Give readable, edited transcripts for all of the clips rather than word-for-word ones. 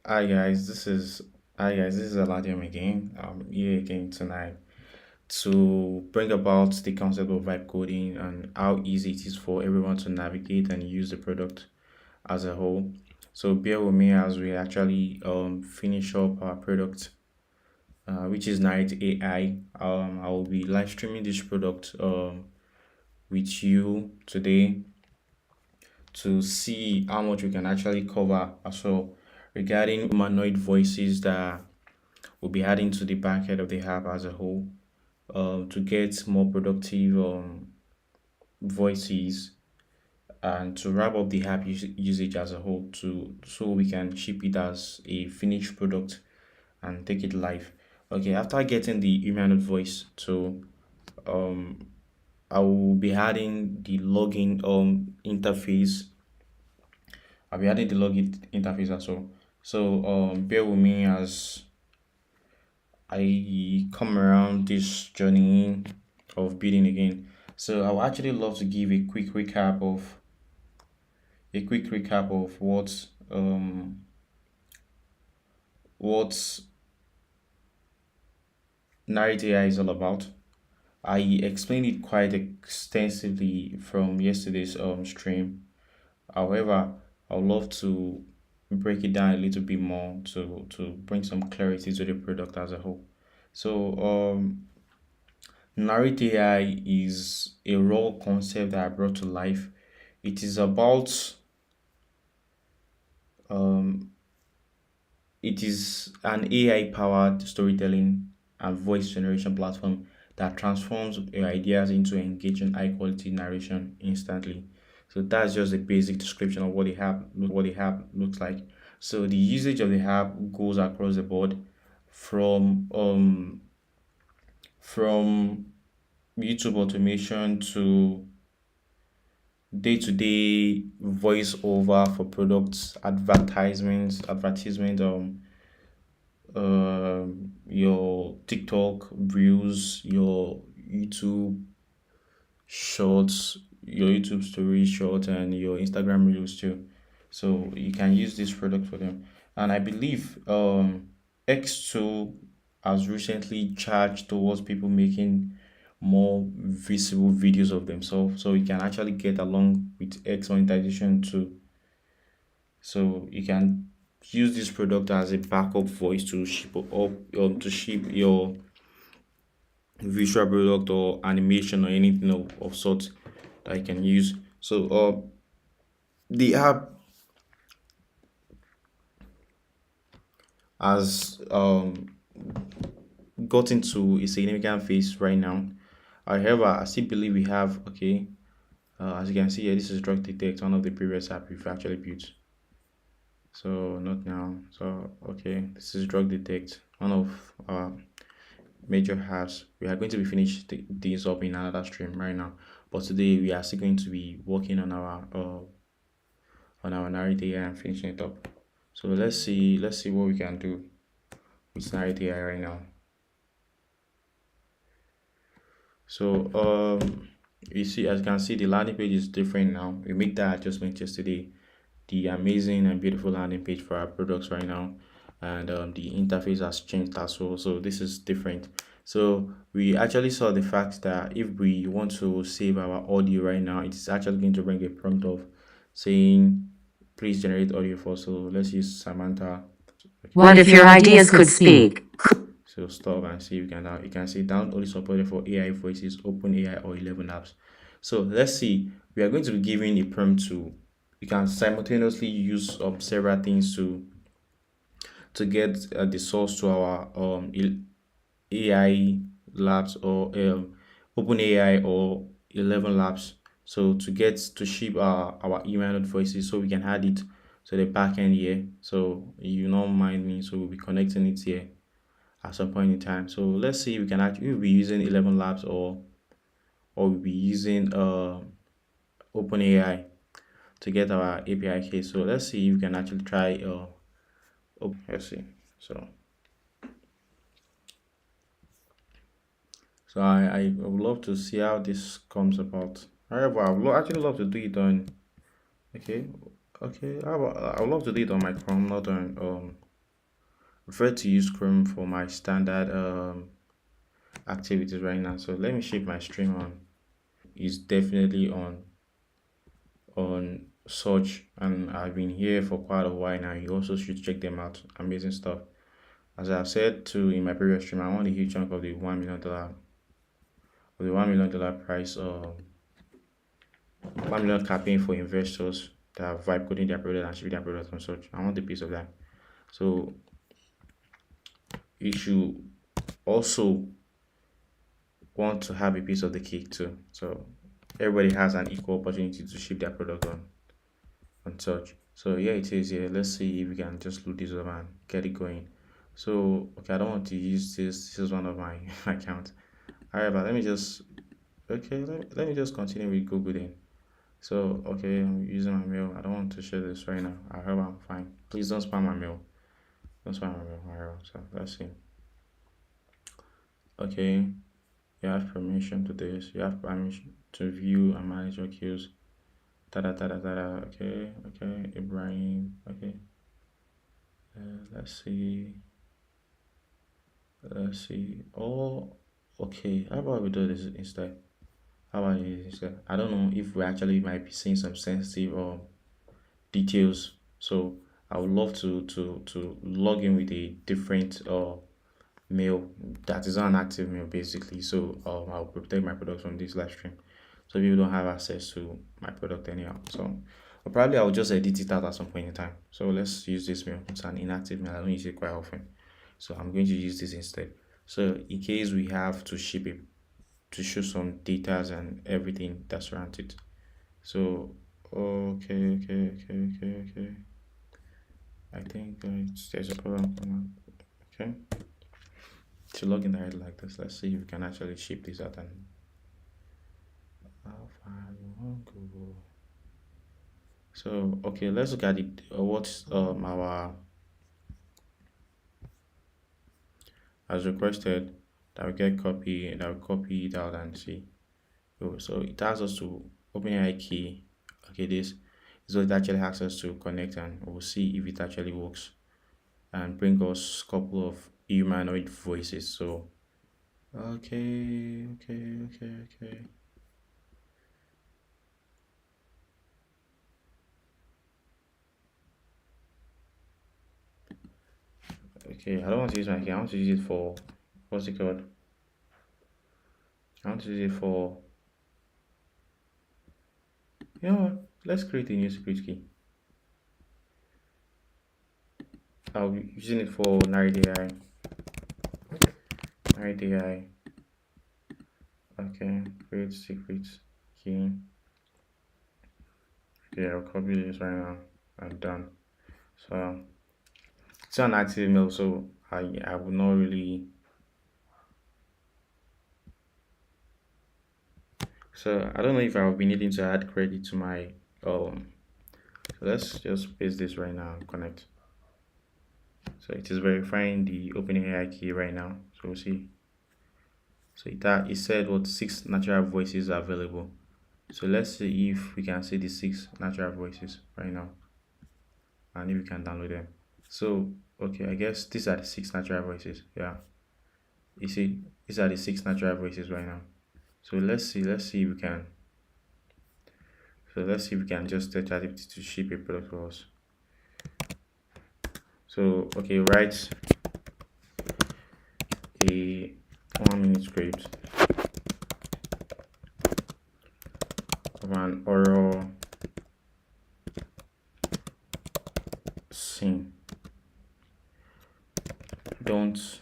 Hi guys, this is Aladium again. I'm here again tonight to bring about the concept of vibe coding and how easy it is for everyone to navigate and use the product as a whole. So bear with me as we actually finish up our product, which is Narrate AI. I will be live streaming this product with you today to see how much we can actually cover as well regarding humanoid voices that we'll be adding to the backend of the app as a whole to get more productive voices and to wrap up the app usage as a whole to so we can ship it as a finished product and take it live. Okay, after getting the humanoid voice to um I will be adding the login interface. I'll be adding the login interface as well. So bear with me as I come around this journey of building again. So I would actually love to give a quick recap of what Narrate AI is all about. I explained it quite extensively from yesterday's stream. However, I would love to break it down a little bit more to bring some clarity to the product as a whole. So Narrate AI is a raw concept that I brought to life. It is about um, it is an AI powered storytelling and voice generation platform that transforms your ideas into engaging high quality narration instantly. So that's just a basic description of what the app looks like. So the usage of the app goes across the board from YouTube automation to day-to-day voiceover for products, advertisement, your TikTok reels, your YouTube shorts, your YouTube story short, and your Instagram reels too. So you can use this product for them. And I believe X2 has recently charged towards people making more visible videos of themselves. So you can actually get along with X monetization too. So you can use this product as a backup voice to ship your visual product or animation or anything of sort that you can use. So the app has gotten to a significant phase right now. However, I still believe we have okay. As you can see here, this is drug detect, one of the previous app we've actually built. So not now. So okay, this is drug detect, one of our major apps. We are going to be finished these up in another stream right now. But today we are still going to be working on our narrative AI and finishing it up. So let's see what we can do with narrative AI right now. So you see, as you can see, the landing page is different now. We make that adjustment yesterday. The amazing and beautiful landing page for our products right now, and the interface has changed as well. So this is different. So we actually saw the fact that if we want to save our audio right now, it's actually going to bring a prompt of saying, "Please generate audio for." So let's use Samantha. Okay. What if your ideas could speak? So stop and see if you can now. You can see down only supported for AI voices, Open AI or 11 apps. So let's see. We are going to be giving a prompt to. You can simultaneously use several things to get the source to our AI labs or Open AI or 11 labs. So to get to ship our email voices, so we can add it to the backend here. So you don't mind me. So we'll be connecting it here at some point in time. So let's see if we can actually we'll be using 11 labs or we'll be using OpenAI to get our API key. So let's see if we can actually try let's see. So I would love to see how this comes about. However, actually love to do it on okay. Okay, I would love to do it on my Chrome, not on prefer to use Chrome for my standard activities right now. So let me shift my stream on. It's definitely on search, and I've been here for quite a while now. You also should check them out. Amazing stuff. As I've said to in my previous stream, I want a huge chunk of the $1 million price. 1 million campaign for investors that are vibe coding their product and shipping their product and such. I want a piece of that. So you should also want to have a piece of the cake too. So everybody has an equal opportunity to ship their product on such. So yeah, it is here. Let's see if we can just load this up and get it going. So okay, I don't want to use this. This is one of my accounts. However, let me just continue with Google then. So okay, I'm using my mail. I don't want to share this right now. However, I'm fine. Please don't spam my mail. Don't spam my mail. Alright, so let's see. Okay, you have permission to this. You have permission to view and manage your queues. Da da da da da. Okay, okay, Ibrahim. Okay, let's see. Let's see. Oh, okay. How about we do this instead? How about this instead? I don't know if we actually might be seeing some sensitive details. So I would love to log in with a different mail that is not an active mail basically. So I'll protect my product from this live stream. So people don't have access to my product anyhow. So or probably I'll just edit it out at some point in time. So let's use this mail. It's an inactive mail. I don't use it quite often. So I'm going to use this instead. So in case we have to ship it to show some data and everything that surrounds it. So okay. I think there's a problem. Okay. To log in direct like this, let's see if we can actually ship this out and how far you want Google. So okay, let's look at it. What's our as requested that we get copy that we copy it out and see. So it asks us to open AI key. Okay, this is what it actually asks us to connect, and we'll see if it actually works and bring us a couple of humanoid voices. So okay. Okay, I don't want to use my key. I want to use it for what's it called? I want to use it for you know what? Let's create a new secret key. I'll be using it for NarrateAI. NarrateAI. Okay, create secret key. Okay, I'll copy this right now. I'm done. So it's an active email, so I will not really. So I don't know if I'll be needing to add credit to my So let's just paste this right now and connect. So it is verifying the OpenAI key right now. So we'll see. So it said what 6 natural voices are available. So let's see if we can see the 6 natural voices right now, and if we can download them. So okay, I guess these are the 6 natural voices. Yeah, you see, these are the 6 natural voices right now. So let's see if we can. So let's see if we can just tell ChatGPT to ship a product for us. So okay, write a 1-minute script of an oral scene. Don't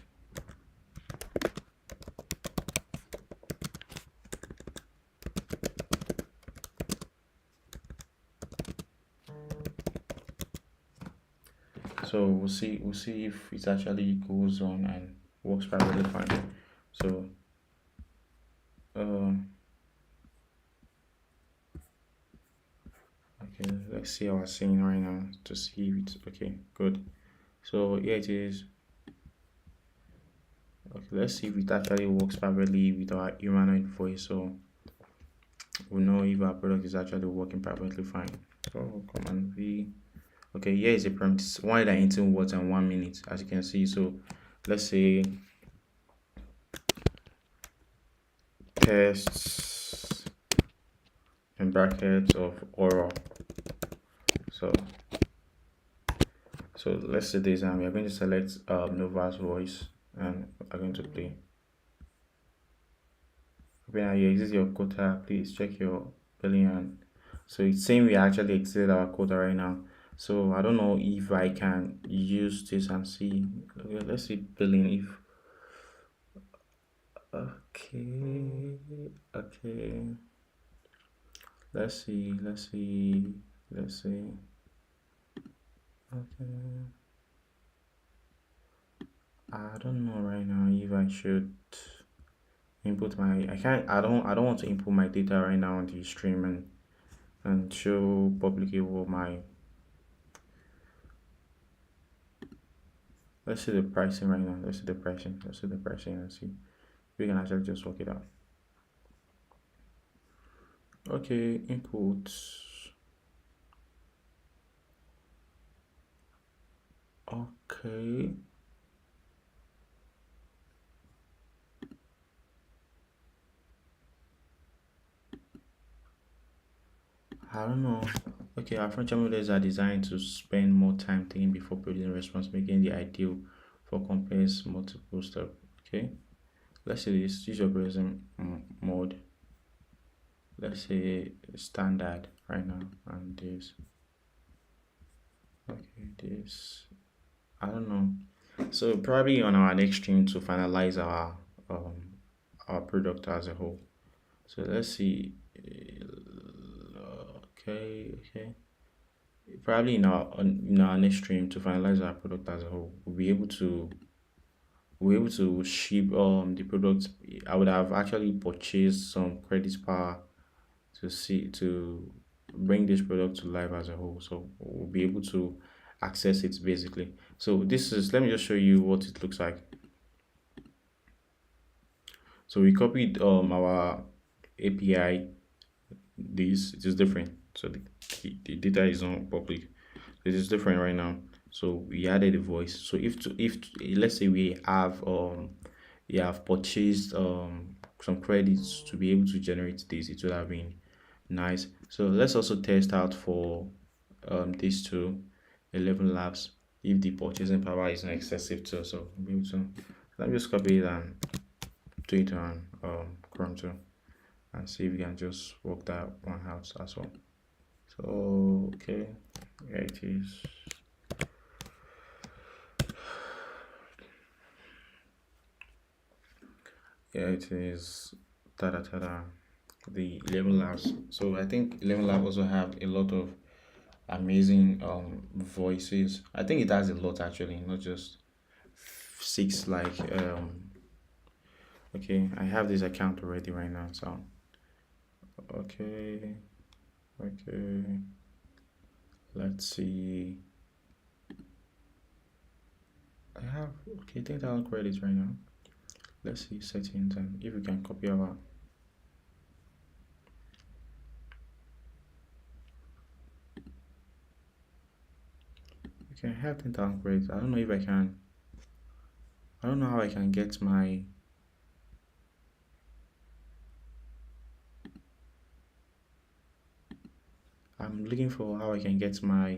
so we'll see if it actually goes on and works perfectly fine. So okay, let's see our scene right now to see if it's okay. Good. So here it is. Okay, let's see if it actually works perfectly with our humanoid voice. So we'll know if our product is actually working perfectly fine. So Command V. Okay, here is a prompt. It's 118 words and 1 minute, as you can see. So let's say tests in brackets of oral. So let's say this, and we are going to select Nova's voice, and we're going to play. When you exit your quota, please check your billion. So it's saying we actually exceeded our quota right now. So I don't know if I can use this and see. Okay, let's see billing if. Okay, okay. Let's see. Okay. I don't know right now if I should input my. I can't. I don't want to input my data right now on the stream and show publicly what my. Let's see the pricing right now. Let's see the pricing. Let's see the pricing and see. We can actually just work it out. Okay, inputs. Okay. I don't know. Okay, our frontier models are designed to spend more time thinking before producing a response, making the ideal for complex multiple steps. Okay, let's say this. Use your browsing mode. Let's say standard right now, and this. Okay, this. I don't know. So probably on our next stream to finalize our product as a whole. So let's see. Okay. Probably in our next stream to finalize our product as a whole, we'll be able to ship the product. I would have actually purchased some credit power to bring this product to life as a whole. So we'll be able to access it basically. So this is let me just show you what it looks like. So we copied our API. This it is different. So the data is not public. It is different right now. So we added a voice. So if let's say we have purchased some credits to be able to generate this, it would have been nice. So let's also test out for these two 11 labs if the purchasing power is not excessive too. So we'll be able to let me just copy it and do it on Chrome too and see if we can just work that one out as well. So okay, here it is. Here it is. Tada tada. The 11 labs. So I think 11 lab also have a lot of amazing voices. I think it has a lot actually, not just six like okay, I have this account already right now. So okay, okay. Let's see. I have okay 10,000 credits right now. Let's see settings and if we can copy our okay, I have 10,000 credits. I don't know if I can I don't know how I can get my I'm looking for how I can get my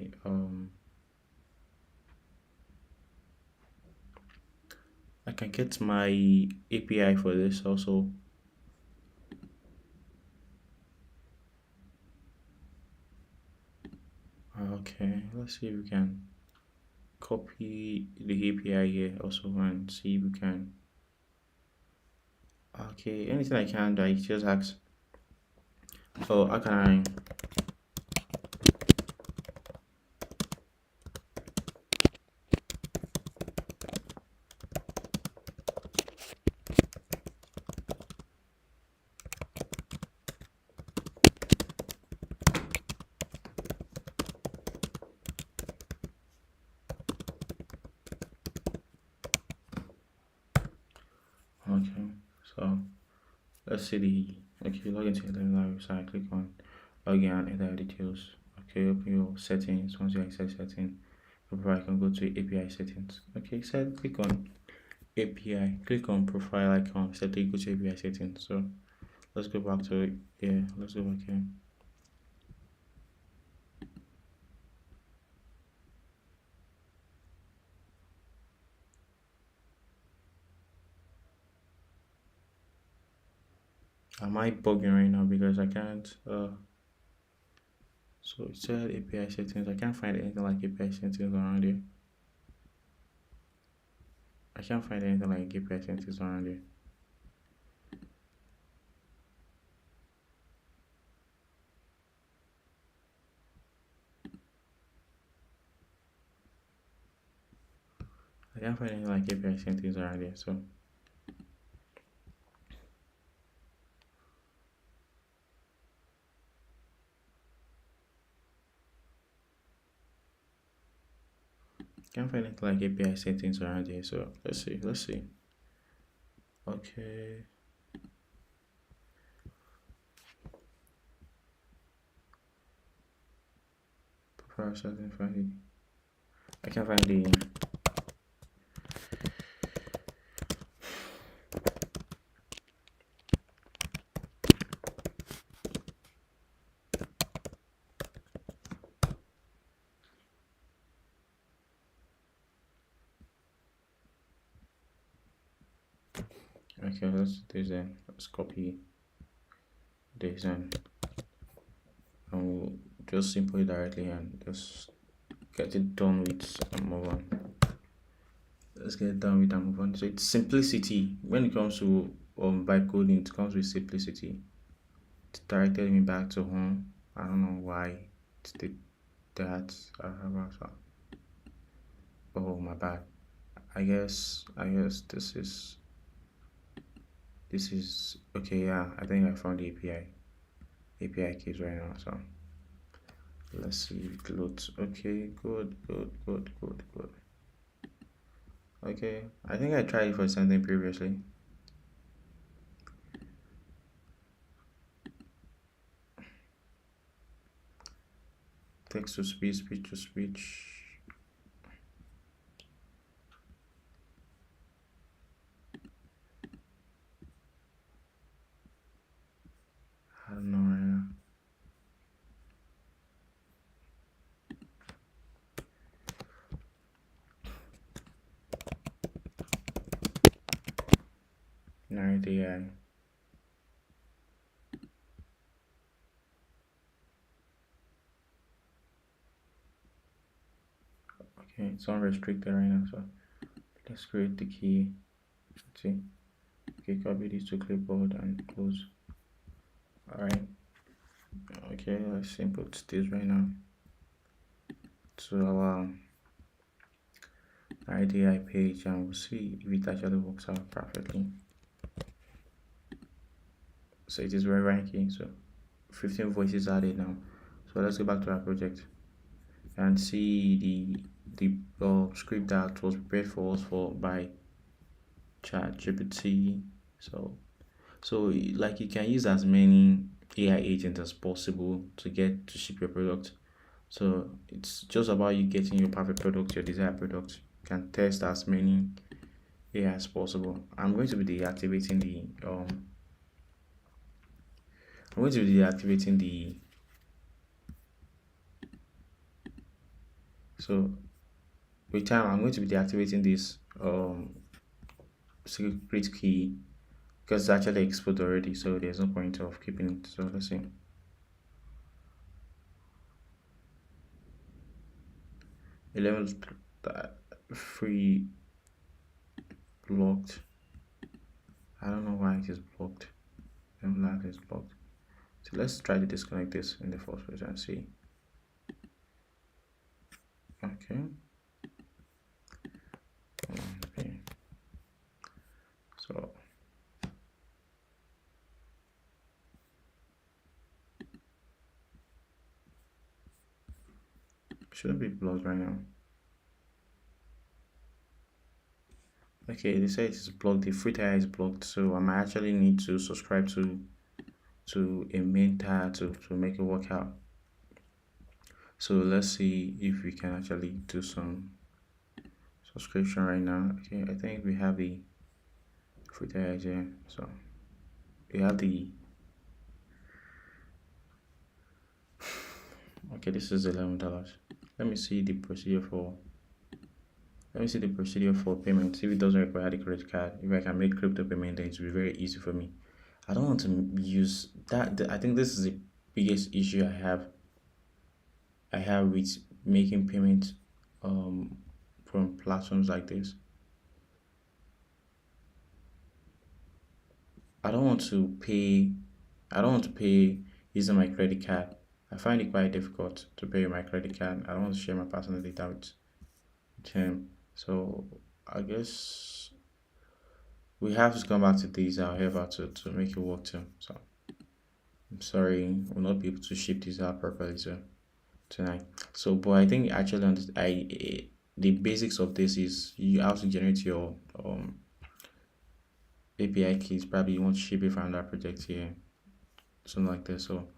I can get my API for this also. Okay, let's see if we can copy the API here also and see if we can okay anything I can do I just ask oh how can I okay so let's see the okay log into the website click on login and enter details Okay, open your settings. Once you access settings, profile, I can go to API settings. Okay, so click on API, click on profile icon, set to go to API settings. So let's go back to it. Yeah, let's go back here. Am I bugging right now because I can't so it said API settings. I can't find anything like API settings around here. I can't find anything like API settings around here. I can't find anything like API settings around here. So can't find anything like API settings around here. So let's see. Let's see. Okay. Profile settings find it. I can't find the okay, let's copy this and we'll just simply directly and just get it done with and move on. Let's get it done with and move on. So it's simplicity. When it comes to vibe coding, it comes with simplicity. It directed me back to home. I don't know why it did that. Oh my bad. I guess this is okay. Yeah, I think I found the API keys right now. So let's see if it loads. Okay, good. Okay, I think I tried it for something previously. Text to speech to speech. I don't know right now. NarrateAI. Okay, it's unrestricted right now, so let's create the key. Let's see. Okay, copy this to clipboard and close. Alright. Okay, let's input this right now to our NarrateAI page and we'll see if it actually works out perfectly. So it is very ranking, so 15 voices added now. So let's go back to our project and see the script that was prepared for us for by ChatGPT. So like you can use as many AI agents as possible to get to ship your product. So it's just about you getting your perfect product, your desired product. You can test as many AI as possible. I'm going to be deactivating the so with time I'm going to be deactivating this secret key because it's actually exposed already, so there's no point of keeping it. So let's see. 11 free blocked. I don't know why it is blocked. That is blocked. So let's try to disconnect this in the first place and see. Okay. Okay. So shouldn't be blocked right now. Okay, they say it is blocked. The free tier is blocked, so I might actually need to subscribe to a main tier to make it work out. So let's see if we can actually do some subscription right now. Okay, I think we have the free tiers here. So we have the okay. This is $11. Let me see the procedure for. Let me see the procedure for payment. If it doesn't require the credit card, if I can make crypto payment, then it will be very easy for me. I don't want to use that. I think this is the biggest issue I have with making payment um from platforms like this. I don't want to pay I don't want to pay using my credit card. I find it quite difficult to pay with my credit card. I don't want to share my personal data with him. So I guess we have to come back to these however to make it work too. So I'm sorry, we'll not be able to ship this out properly tonight. So but I think actually the basics of this is you have to generate your API keys. Probably you want to ship it from that project here, something like this. So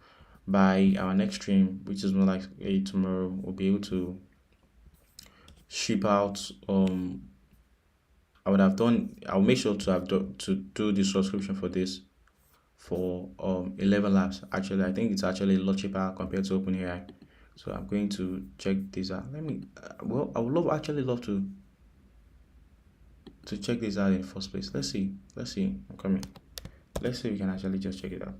by our next stream, which is more like tomorrow, we'll be able to ship out. I'll make sure to to do the subscription for this for 11 labs. Actually, I think it's actually a lot cheaper compared to OpenAI. So I'm going to check this out. Let me. Well, I would love to check this out in the first place. Let's see. Let's see. I'm coming. Let's see if we can actually just check it out.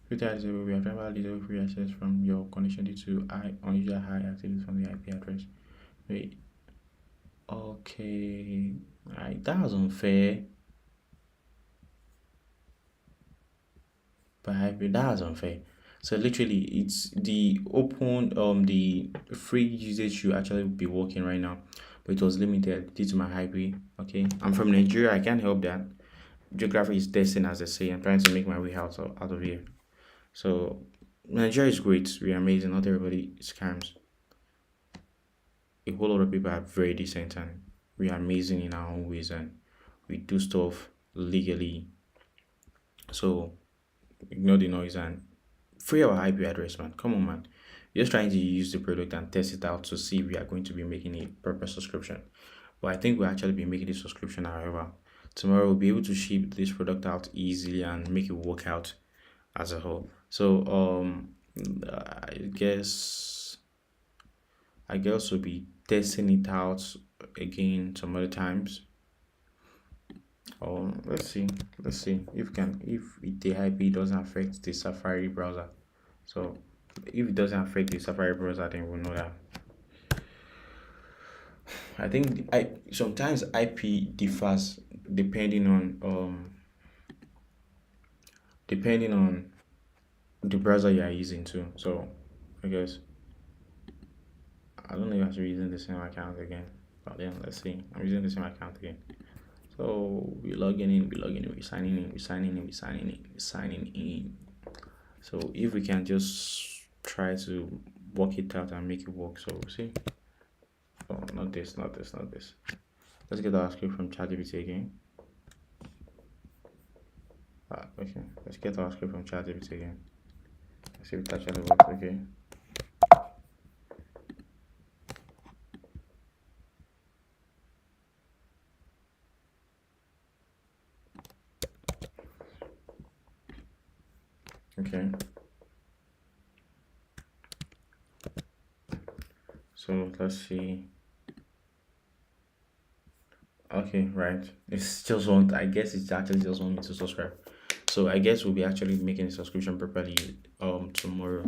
Filter disable. We have never disable free access from your connection due to unusual high activity from the IP address. Wait. Okay. Alright, that was unfair. But hybrid, that was unfair. So literally, it's the open the free usage should actually be working right now, but it was limited due to my hybrid. Okay, I'm from Nigeria. I can't help that. Geography is testing, as they say. I'm trying to make my way out of here. So Nigeria is great. We're amazing. Not everybody scams. A whole lot of people are very decent and we are amazing in our own ways and we do stuff legally. So ignore the noise and free our IP address, man. Come on, man. We're just trying to use the product and test it out to see if we are going to be making a proper subscription. But I think we'll actually be making the subscription, however. Tomorrow we'll be able to ship this product out easily and make it work out as a whole. So I guess we'll be testing it out again some other times. Let's see if the IP doesn't affect the Safari browser. So if it doesn't affect the Safari browser, then we'll know that. I think I sometimes IP differs depending on depending on the browser you are using too. So I guess I don't know if I should be using the same account again. But then let's see. I'm using the same account again. So we're logging in, we're signing in, we're signing in, we're signing in, we're signing in. So if we can just try to work it out and make it work. So see. Oh, not this, not this, not this. Let's get our script from ChatGPT again. Okay. Let's get our script from ChatGPT again. Let's see if it actually works. Okay. Okay. So let's see. Okay, right. It's just want. I guess it's actually just want me to subscribe. So I guess we'll be actually making the subscription properly tomorrow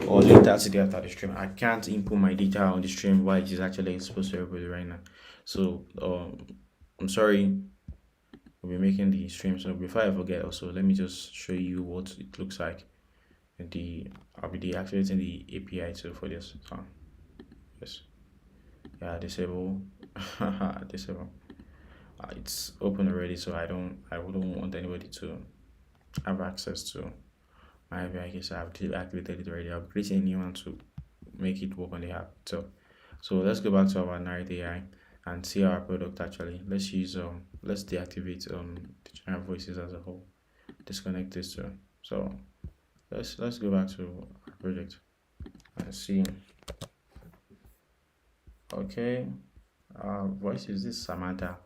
or later today after the stream. I can't input my data on the stream while it is actually exposed to everybody right now. So I'm sorry. We'll be making the stream. So before I forget, also let me just show you what it looks like. I'll be deactivating the API too for this. So yes, yeah, disable, disable. It's open already, so I wouldn't want anybody to have access to my API. So I've deactivated it already. I'll create a new one to make it work on the app. So let's go back to our NarrateAI and see our product actually. Let's deactivate the general voices as a whole. disconnect this too. So let's go back to our project and see. Okay, voice is this Samantha.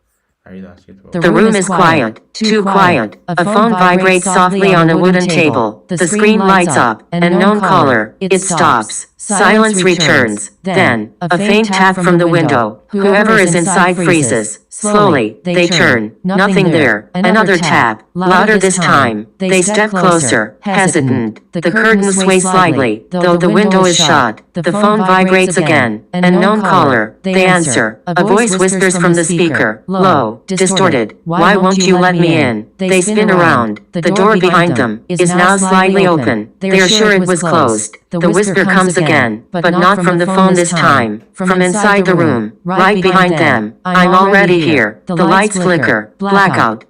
I read that shit The for. room is quiet, too quiet. A phone vibrates softly on a wooden table. The screen lights up. Unknown caller. It stops. Silence returns. Then, a faint tap from the window. Whoever is inside freezes. Slowly, they turn. Nothing there. Another tap. Louder this time. They step closer. Hesitant. The curtains sway slightly. Though the window is shut. The phone vibrates again. Unknown caller. They answer. A voice whispers from the speaker. Low, distorted. Why won't you let me in? They spin around. The door behind them is now slightly open. They are sure it was closed. The whisper comes again, but not from the phone this time. From inside the room, right behind them. I'm already here. The lights flicker. Blackout.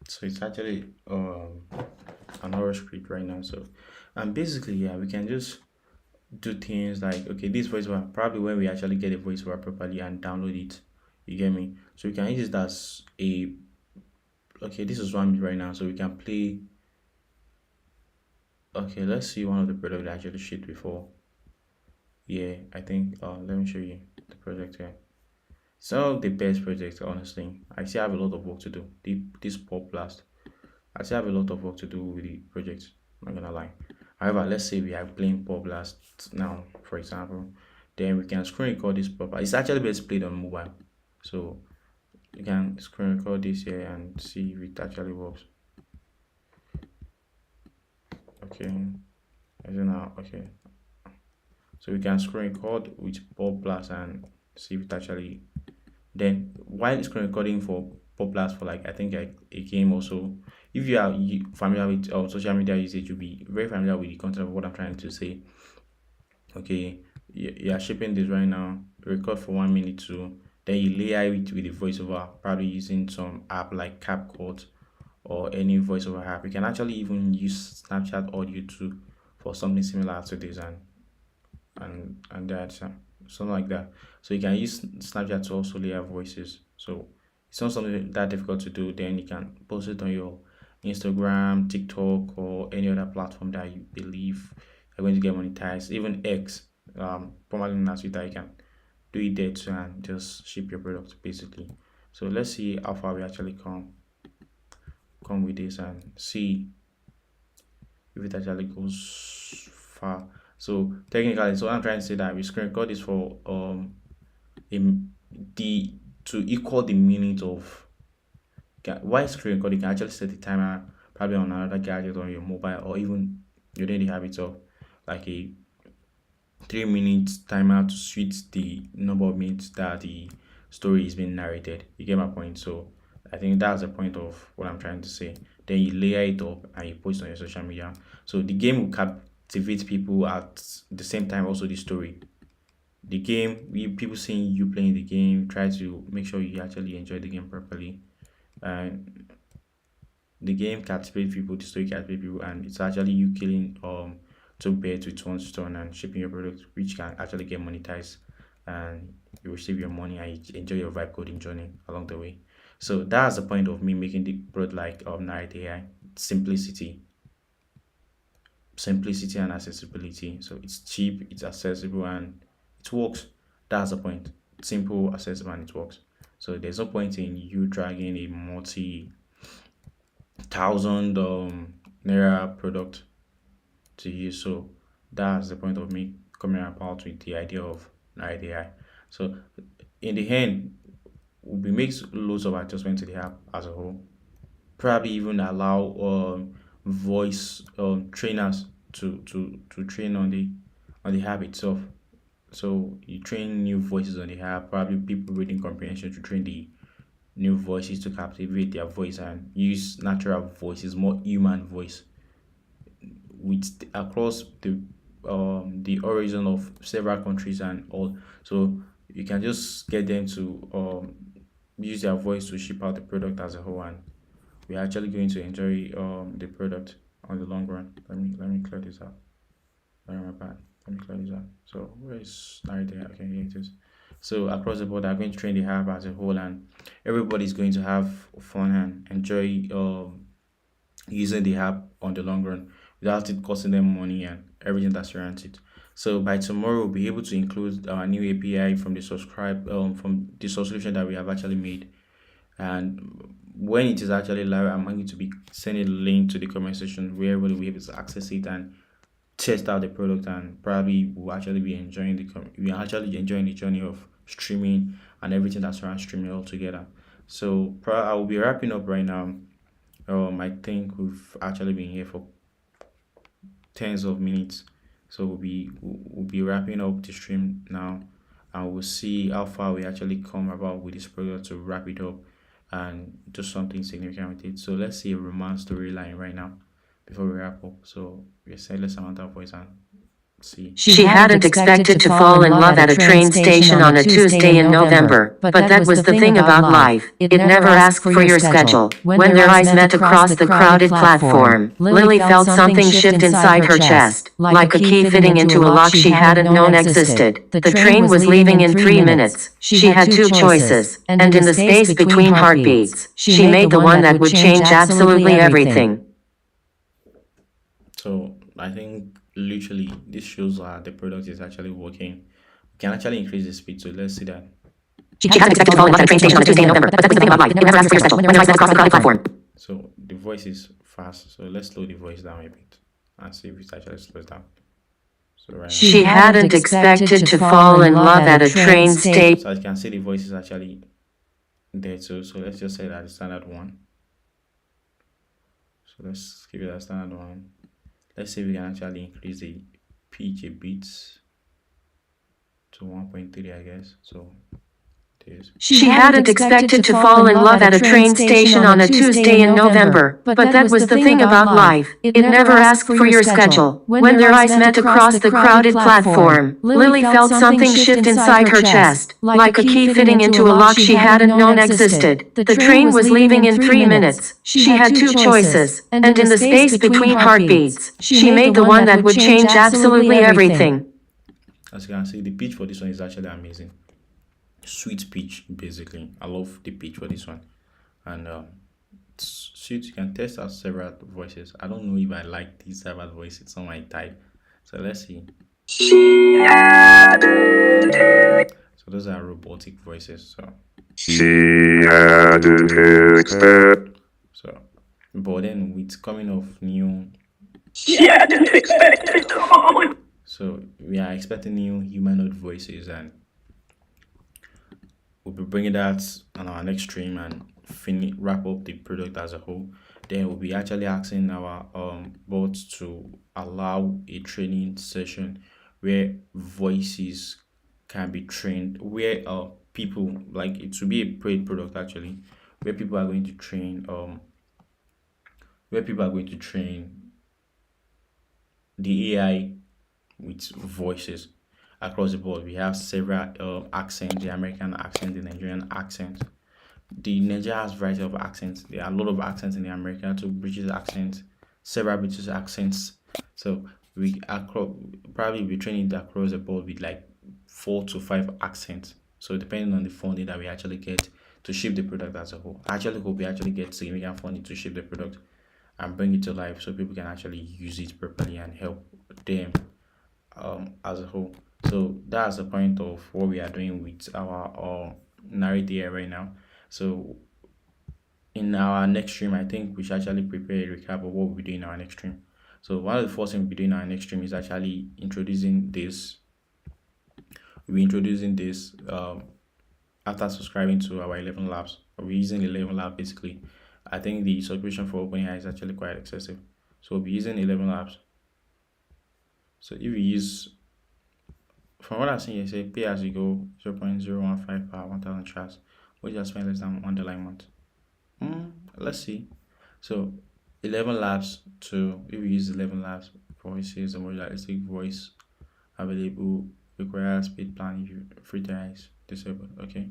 So it's actually an horror script right now. So, and basically, yeah, we can just do things like, okay, this voiceover probably when we actually get a voiceover properly and download it. You get me? So we can use it as a, okay, this is one right now. So we can play. Okay, let's see one of the products I actually shipped before. Yeah, I think. Let me show you the project here. So the best project, honestly. I still have a lot of work to do. This pop blast. I still have a lot of work to do with the project. I'm not gonna lie. However, let's say we are playing pop blast now, for example. Then we can screen record this pop. It's actually best played on mobile. So you can screen record this here and see if it actually works. Okay. I don't know. Okay. So we can screen record with pop blast and see if it actually. Then while screen recording for pop blast for like I think a game also. If you are familiar with social media usage, you'll be very familiar with the content of what I'm trying to say. Okay, you are shipping this right now. Record for 1 minute too. Then you layer it with the voiceover, probably using some app like CapCut or any voiceover app. You can actually even use Snapchat audio too for something similar to this and that something like that. So you can use Snapchat to also layer voices. So it's not something that difficult to do. Then you can post it on your Instagram, TikTok, or any other platform that you believe are going to get monetized. Even X, formerly known as Twitter, you can do it there too and just ship your product basically. So let's see how far we actually come with this and see if it actually goes far. So technically, so I'm trying to say that we screen record this for in the to equal the minute of why screen record. You can actually set the timer probably on another gadget on your mobile or even you're doing the habit of like a 3 minute timer to switch the number of minutes that the story is being narrated. You get my point? So I think that's the point of what I'm trying to say. Then you layer it up and you post on your social media. So the game will captivate people at the same time, also the story. The game, people seeing you playing the game, try to make sure you actually enjoy the game properly. And the game captivates people, the story captivates people, and it's actually you killing two birds with one stone and shipping your product, which can actually get monetized, and you receive your money and you enjoy your vibe coding journey along the way. So that's the point of me making the product like Narrate AI. Simplicity, simplicity and accessibility. So it's cheap, it's accessible, and it works. That's the point. Simple, accessible, and it works. So there's no point in you dragging a multi-thousand naira product to use. So that's the point of me coming about with the idea of Narrate AI. So in the end, we make loads of adjustments to the app as a whole. Probably even allow voice trainers to train on the app itself. So you train new voices on the app, probably people reading comprehension to train the new voices to captivate their voice and use natural voices, more human voice with across the origin of several countries and all. So you can just get them to use their voice to ship out the product as a whole, and we're actually going to enjoy the product on the long run. Let me clear this out. Sorry, my bad. Let me clear this out. So where is Narrate? Okay, here it is. So across the board, I'm going to train the app as a whole, and everybody's going to have fun and enjoy. using the app on the long run without it costing them money and everything that surrounds it. So by tomorrow, we'll be able to include our new API from the from the subscription that we have actually made. And when it is actually live, I'm going to be sending a link to the comment section where everybody will be able to access it and test out the product, and probably will actually be enjoying we are actually enjoying the journey of streaming and everything that surrounds streaming altogether. So I will be wrapping up right now. I think we've actually been here for tens of minutes. So we'll be wrapping up the stream now, and we'll see how far we actually come about with this product to wrap it up and do something significant with it. So let's see a romance storyline right now before we wrap up. So we said let's Samantha voice and see. She hadn't expected to fall in love at a train station on a Tuesday in November, but that was the thing about life. It never asked for your schedule. When their eyes met across the crowded platform, Lily felt something shift inside her chest, like a key fitting into a lock she hadn't known existed. The train was leaving in 3 minutes. She had two choices, and in the space between heartbeats, she made the one that would change absolutely everything. So I think literally this shows that the product is actually working. We can actually increase the speed. So let's see that. She hadn't expected to fall in love at a train station on a Tuesday in November, but that was the thing about life. It never asked for your schedule. When their eyes met across the crowded platform. So the voice is fast. So let's slow the voice down a bit and see if it actually slows down. So right now, She hadn't expected to fall in love at a train station. so as you can see, the voice is actually there too. So let's just say that the standard one. So let's give it a standard one. Let's see if we can actually increase the pitch a bit to 1.3, I guess. So this. She hadn't expected to fall in love at a train station on a Tuesday in November, but that was the thing about life. It never asked for your schedule. When their eyes met across the crowded platform, Lily felt something shift inside her chest, like a key fitting into a lock she hadn't known existed. The train was leaving in 3 minutes. She had two choices, and in the space between heartbeats, she made the one that would change absolutely everything. As you can see, the pitch for this one is actually amazing. Sweet pitch, basically. I love the pitch for this one. And sweet, you can test out several voices. I don't know if I like these several voices. It's on my type. So let's see. So those are robotic voices. So so but then with coming of new, so we are expecting new humanoid voices, and we'll be bringing that on our next stream and wrap up the product as a whole. Then we'll be actually asking our bots to allow a training session where voices can be trained, where people, like, it should be a paid product actually, where people are going to train the AI with voices across the board. We have several accents: the American accent, the Nigerian accent. The Nigeria has variety of accents. There are a lot of accents in the America, to British accents, several British accents. So we are probably be training across the board with like 4 to 5 accents. So depending on the funding that we actually get to ship the product as a whole, I actually hope we actually get significant funding to ship the product and bring it to life so people can actually use it properly and help them as a whole. So that's the point of what we are doing with our NarrateAI right now. So in our next stream, I think we should actually prepare a recap of what we'll be doing in our next stream. So one of the first things we'll be doing in our next stream is actually introducing this. We'll be introducing this after subscribing to our 11 labs. We're using 11 labs basically. I think the subscription for OpenAI is actually quite excessive. So we'll be using 11 labs. So if we use, from what I've seen, you say pay as you go 0.015 per 1,000 chats, which is spent less than $1 a month. Let's see. So 11 labs to, if we use 11 labs, voices, the modularistic voice available, requires speed plan if you free trial is disabled. Okay.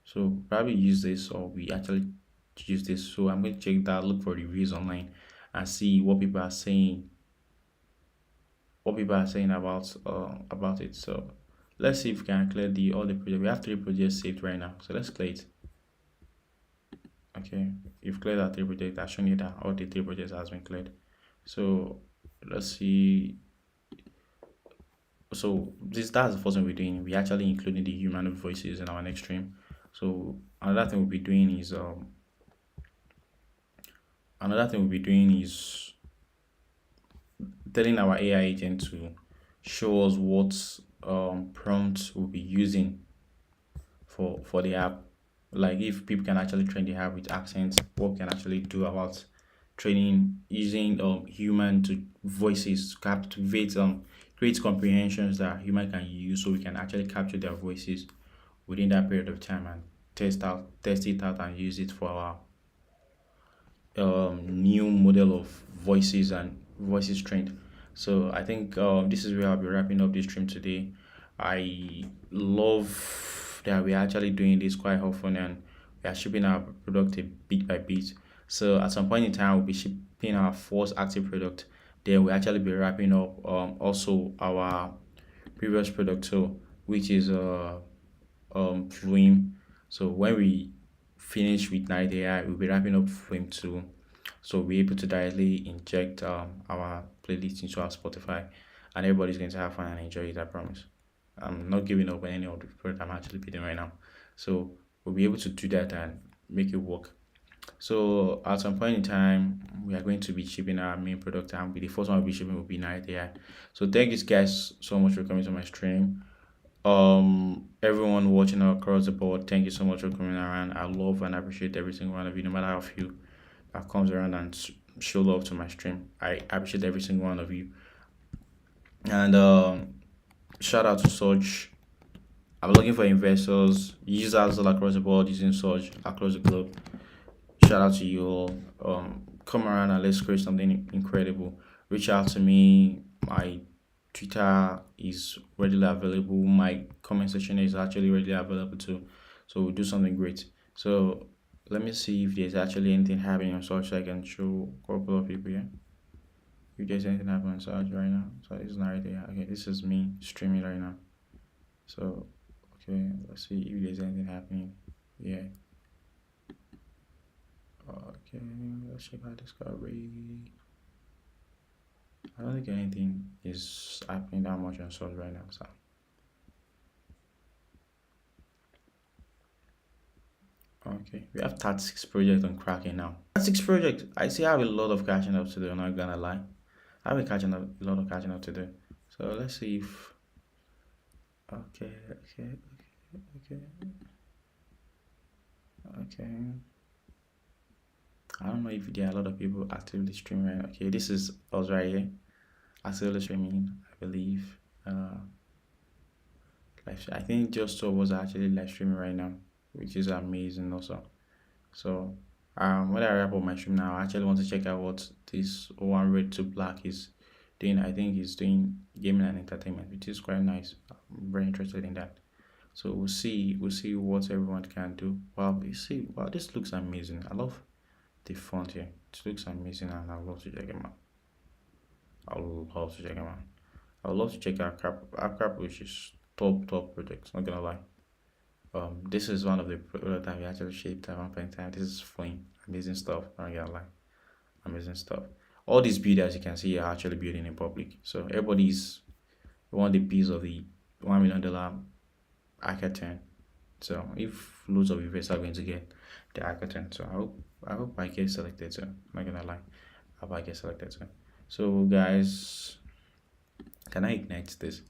So probably use this, or we actually use this. So I'm going to check that, look for reviews online and see what people are saying. About it. So let's see if we can clear all the projects. We have 3 projects saved right now. So let's clear it. Okay, you've cleared our three projects. I've shown you that all the three projects has been cleared. So let's see. So that's the first thing we're doing. We actually including the human voices in our next stream. So another thing we'll be doing is telling our AI agent to show us what prompts we'll be using for the app. Like if people can actually train the app with accents, what we can actually do about training using human to voices to captivate create comprehensions that human can use, so we can actually capture their voices within that period of time and test it out and use it for our new model of voices and voices trained. So I think this is where I'll be wrapping up this stream today. I love that we're actually doing this quite often and we are shipping our product a bit by bit. So at some point in time, we'll be shipping our first active product. Then we'll actually be wrapping up also our previous product too, which is Flume. So when we finish with NarrateAI, we'll be wrapping up Flume 2. So we're able to directly inject our playlist into our Spotify, and everybody's going to have fun and enjoy it, I promise. I'm not giving up on any of the product I'm actually building right now. So we'll be able to do that and make it work. So at some point in time, we are going to be shipping our main product, and the first one we'll be shipping will be NarrateAI. So thank you guys so much for coming to my stream. Everyone watching across the board, thank you so much for coming around. I love and appreciate every single one of you, no matter how few that comes around and show love to my stream. I appreciate every single one of you. And shout out to Surge. I'm looking for investors, users all across the board using Surge across the globe. Shout out to you all. Come around and let's create something incredible. Reach out to me. My Twitter is readily available. My comment section is actually readily available too. So we'll do something great. So let me see if there's actually anything happening on Surge, so I can show a couple of people here. If there's anything happening on Surge right now. So it's not right there. Okay, this is me streaming right now. So okay, let's see if there's anything happening. Yeah. Okay, let's check out discovery. I don't think anything is happening that much on Surge right now. So okay, we have 36 projects on Kraken now. 36 projects. I see I have a lot of catching up to do. I'm not gonna lie. I have a lot of catching up to do. So let's see if. Okay. I don't know if there are a lot of people actively streaming. Okay, this is us right here. Actively streaming, I believe. I think just so was actually live streaming right now, which is amazing also. So when I wrap up my stream now, I actually want to check out what this one red to black is doing. I think he's doing gaming and entertainment, which is quite nice. I'm very interested in that. So we'll see what everyone can do. Wow, this looks amazing. I love the font here. It looks amazing and I love to check him out. I would love to check him out. I would love to check out Crap, which is top projects, not gonna lie. This is one of the products that we actually shaped at one point in time. This is fine, amazing stuff, not gonna lie. Amazing stuff. All these builds, as you can see, are actually building in public. So everybody's want the piece of the $1 million hackathon. So if loads of investors are going to get the hackathon, so I hope I get selected too. I'm not gonna lie. I hope I get selected too. So guys, can I ignite this?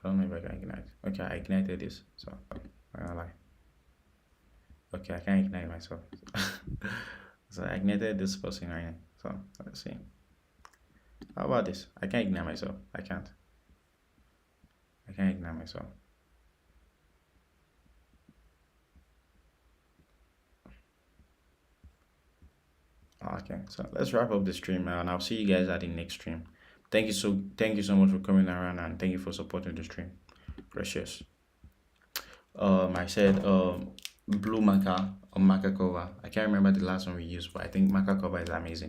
I don't know if I can ignite. Okay, I ignited this. So I'm not gonna lie. Okay, I can't ignite myself. So I ignited this person right now. So let's see. How about this? I can't ignite myself. I can't ignite myself. Okay, so let's wrap up the stream and I'll see you guys at the next stream. Thank you so much for coming around and thank you for supporting the stream. Precious. I said blue marker or marker cover. I can't remember the last one we used, but I think marker cover is amazing.